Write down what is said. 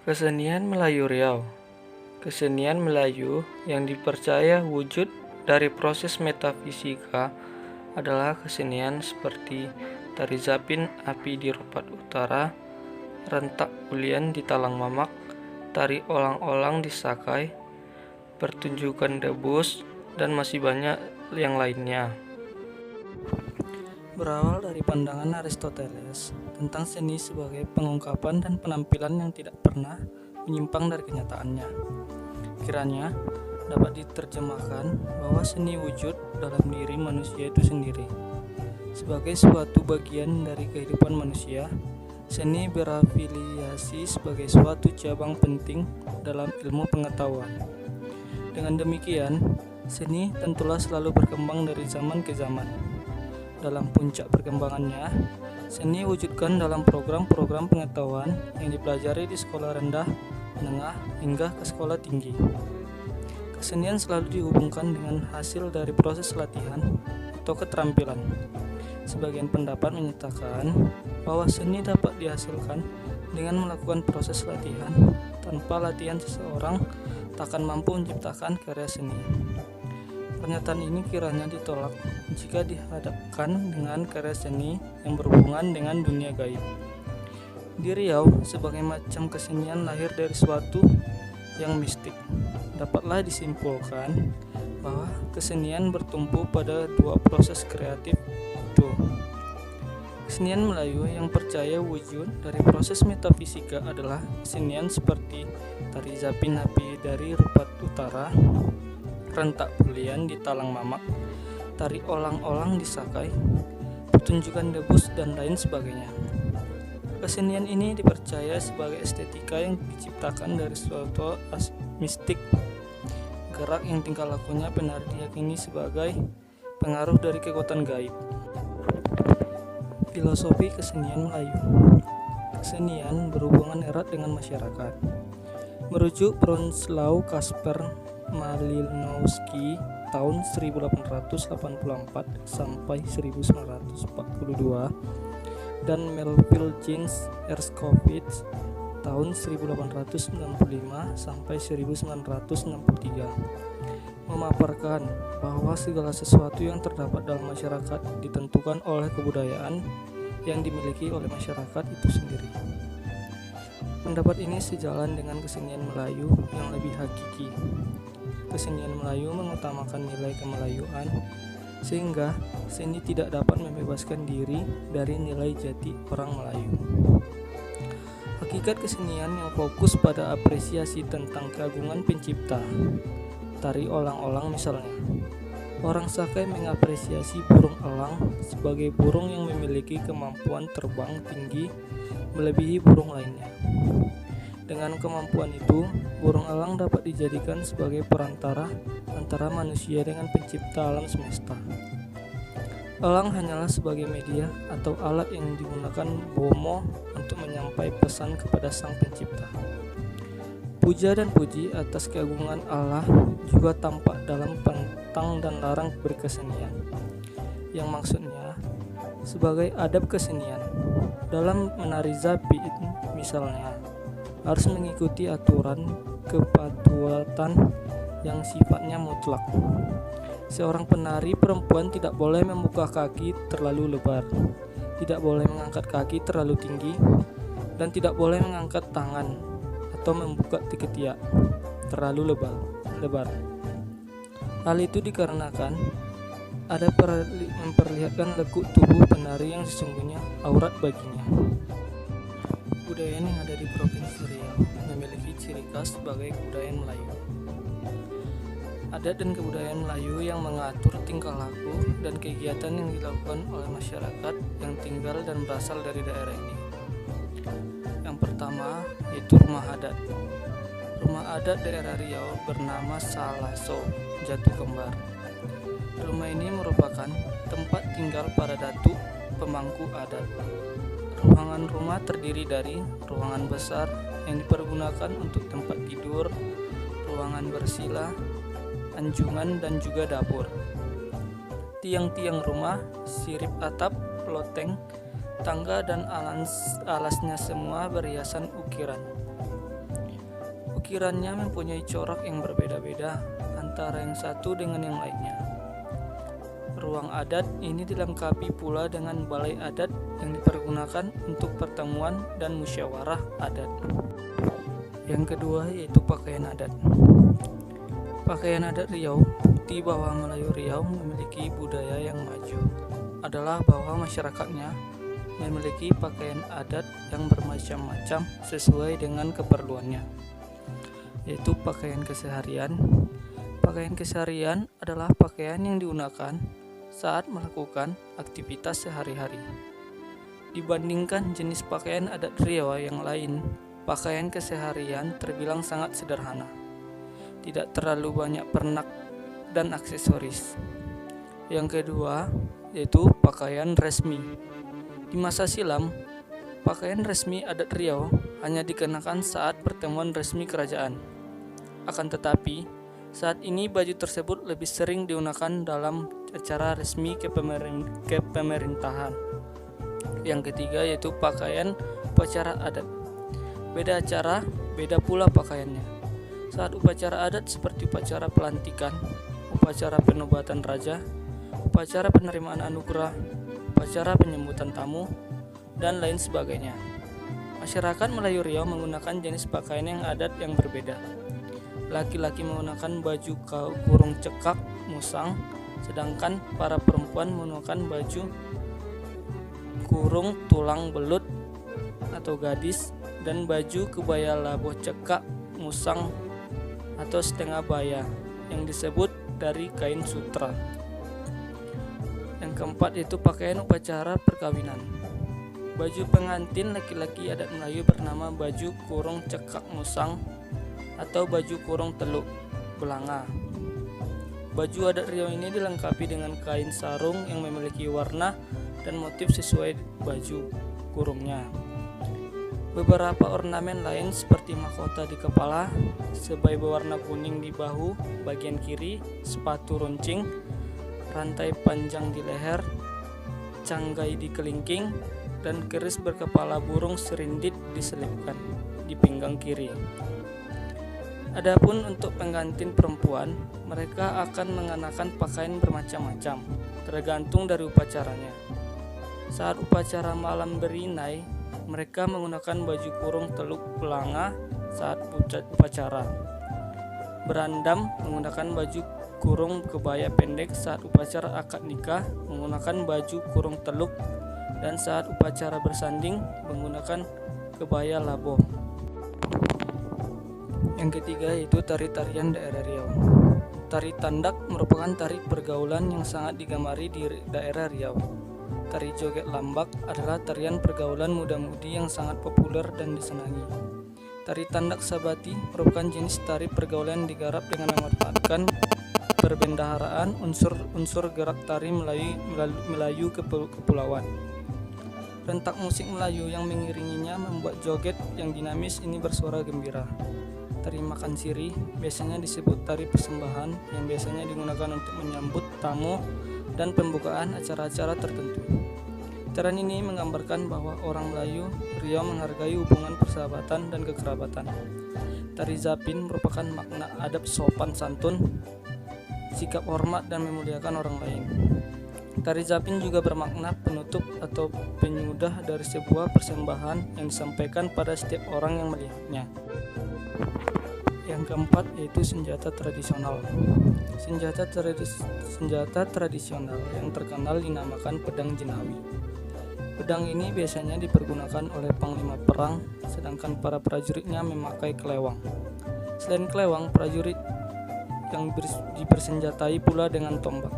Kesenian Melayu Riau. Kesenian Melayu yang dipercaya wujud dari proses metafisika adalah kesenian seperti tari zapin api di Ropat Utara, rentak bulian di Talang Mamak, tari olang-olang di Sakai, pertunjukan debus, dan masih banyak yang lainnya. Berawal dari pandangan Aristoteles tentang seni sebagai pengungkapan dan penampilan yang tidak pernah menyimpang dari kenyataannya. Kiranya dapat diterjemahkan bahwa seni wujud dalam diri manusia itu sendiri. Sebagai suatu bagian dari kehidupan manusia, seni berafiliasi sebagai suatu cabang penting dalam ilmu pengetahuan. Dengan demikian, seni tentulah selalu berkembang dari zaman ke zaman. Dalam puncak perkembangannya, seni wujudkan dalam program-program pengetahuan yang dipelajari di sekolah rendah, menengah, hingga ke sekolah tinggi. Kesenian selalu dihubungkan dengan hasil dari proses latihan atau keterampilan. Sebagian pendapat menyatakan bahwa seni dapat dihasilkan dengan melakukan proses latihan. Tanpa latihan, seseorang takkan mampu menciptakan karya seni. Pernyataan ini kiranya ditolak jika dihadapkan dengan karya seni yang berhubungan dengan dunia gaib. Di Riau, sebagai macam kesenian lahir dari suatu yang mistik. Dapatlah disimpulkan bahwa kesenian bertumpu pada dua proses kreatif itu. Kesenian Melayu yang percaya wujud dari proses metafisika adalah kesenian seperti tari zapin api dari Ropat Utara, rentak bulian di Talang Mamak, tari olang-olang di Sakai, pertunjukan debus, dan lain sebagainya. Kesenian ini dipercaya sebagai estetika yang diciptakan dari suatu mistik. Gerak yang tingkah lakunya benar diyakini sebagai pengaruh dari kekuatan gaib. Filosofi kesenian Melayu. Kesenian berhubungan erat dengan masyarakat. Merujuk Bronislaw Kasper Malinowski tahun 1884 sampai 1942 dan Melville James Herskovits tahun 1895 sampai 1963 memaparkan bahwa segala sesuatu yang terdapat dalam masyarakat ditentukan oleh kebudayaan yang dimiliki oleh masyarakat itu sendiri. Pendapat ini sejalan dengan kesenian Melayu yang lebih hakiki. Kesenian Melayu mengutamakan nilai kemelayuan, sehingga seni tidak dapat membebaskan diri dari nilai jati orang Melayu. Hakikat kesenian yang fokus pada apresiasi tentang keagungan pencipta. Tari olang-olang misalnya. Orang Sakai mengapresiasi burung elang sebagai burung yang memiliki kemampuan terbang tinggi melebihi burung lainnya. Dengan kemampuan itu, burung elang dapat dijadikan sebagai perantara antara manusia dengan pencipta alam semesta. Elang hanyalah sebagai media atau alat yang digunakan Bomo untuk menyampai pesan kepada sang pencipta. Puja dan puji atas keagungan Allah juga tampak dalam pantang dan larang berkesenian, yang maksudnya sebagai adab kesenian. Dalam menari zapin misalnya, harus mengikuti aturan kepatuhan yang sifatnya mutlak. Seorang penari perempuan tidak boleh membuka kaki terlalu lebar, tidak boleh mengangkat kaki terlalu tinggi, dan tidak boleh mengangkat tangan atau membuka ketiak terlalu lebar. Hal itu dikarenakan ada memperlihatkan lekuk tubuh penari yang sesungguhnya aurat baginya. Budaya yang ada di Provinsi Riau memiliki ciri khas sebagai kebudayaan Melayu. Adat dan kebudayaan Melayu yang mengatur tingkah laku dan kegiatan yang dilakukan oleh masyarakat yang tinggal dan berasal dari daerah ini. Yang pertama yaitu rumah adat. Rumah adat daerah Riau bernama Salaso, Jatu Kembar. Rumah ini merupakan tempat tinggal para datuk pemangku adat. Ruangan rumah terdiri dari ruangan besar yang dipergunakan untuk tempat tidur, ruangan bersila, anjungan, dan juga dapur. Tiang-tiang rumah, sirip atap, loteng, tangga, dan alasnya semua berhiasan ukiran. ukirannya mempunyai corak yang berbeda-beda antara yang satu dengan yang lainnya. Ruang adat ini dilengkapi pula dengan balai adat yang dipergunakan untuk pertemuan dan musyawarah adat. Yang kedua yaitu pakaian adat. Pakaian adat Riau, bukti bahwa Melayu Riau memiliki budaya yang maju, adalah bahwa masyarakatnya memiliki pakaian adat yang bermacam-macam sesuai dengan keperluannya, yaitu pakaian keseharian. Pakaian keseharian adalah pakaian yang digunakan saat melakukan aktivitas sehari-hari. Dibandingkan jenis pakaian adat Riau yang lain, pakaian keseharian terbilang sangat sederhana, tidak terlalu banyak pernak dan aksesoris. Yang kedua yaitu pakaian resmi. Di masa silam, pakaian resmi adat Riau hanya dikenakan saat pertemuan resmi kerajaan. Akan tetapi, saat ini baju tersebut lebih sering digunakan dalam acara resmi kepemerintahan. Yang ketiga yaitu pakaian upacara adat. Beda acara, beda pula pakaiannya. Saat upacara adat seperti upacara pelantikan, upacara penobatan raja, upacara penerimaan anugerah, upacara penyambutan tamu, dan lain sebagainya. Masyarakat Melayu Riau menggunakan jenis pakaian yang adat yang berbeda. Laki-laki menggunakan baju kurung cekak musang, sedangkan para perempuan menggunakan baju kurung tulang belut atau gadis dan baju kebaya labuh cekak musang atau setengah baya yang disebut dari kain sutra. Yang keempat yaitu pakaian upacara perkawinan. Baju pengantin laki-laki adat Melayu bernama baju kurung cekak musang atau baju kurung teluk belanga. Baju adat Riau ini dilengkapi dengan kain sarung yang memiliki warna dan motif sesuai baju kurungnya. Beberapa ornamen lain seperti mahkota di kepala, sebai berwarna kuning di bahu bagian kiri, sepatu runcing, rantai panjang di leher, canggai di kelingking, dan keris berkepala burung serindit diselipkan di pinggang kiri. Adapun untuk pengantin perempuan, mereka akan mengenakan pakaian bermacam-macam, tergantung dari upacaranya. Saat upacara malam berinai, mereka menggunakan baju kurung teluk belanga saat upacara. Berandam menggunakan baju kurung kebaya pendek saat upacara akad nikah, menggunakan baju kurung teluk, dan saat upacara bersanding menggunakan kebaya laboh. Yang ketiga yaitu tari-tarian daerah Riau. Tari tandak merupakan tari pergaulan yang sangat digemari di daerah Riau. Tari joget lambak adalah tarian pergaulan muda-mudi yang sangat populer dan disenangi. Tari tandak sabati merupakan jenis tari pergaulan digarap dengan memanfaatkan perbendaharaan unsur-unsur gerak tari Melayu kepulauan. Rentak musik Melayu yang mengiringinya membuat joget yang dinamis ini bersuara gembira. Tari makan sirih biasanya disebut tari persembahan yang biasanya digunakan untuk menyambut tamu dan pembukaan acara-acara tertentu. Tarian ini menggambarkan bahwa orang Melayu Riau menghargai hubungan persahabatan dan kekerabatan. Tari zapin merupakan makna adab sopan santun, sikap hormat dan memuliakan orang lain. Tari zapin juga bermakna penutup atau penyudah dari sebuah persembahan yang disampaikan pada setiap orang yang melihatnya. Yang keempat yaitu senjata tradisional. Senjata tradisional yang terkenal dinamakan pedang Jenawi. Pedang ini biasanya dipergunakan oleh panglima perang, sedangkan para prajuritnya memakai kelewang. Selain kelewang, prajurit yang dipersenjatai pula dengan tombak.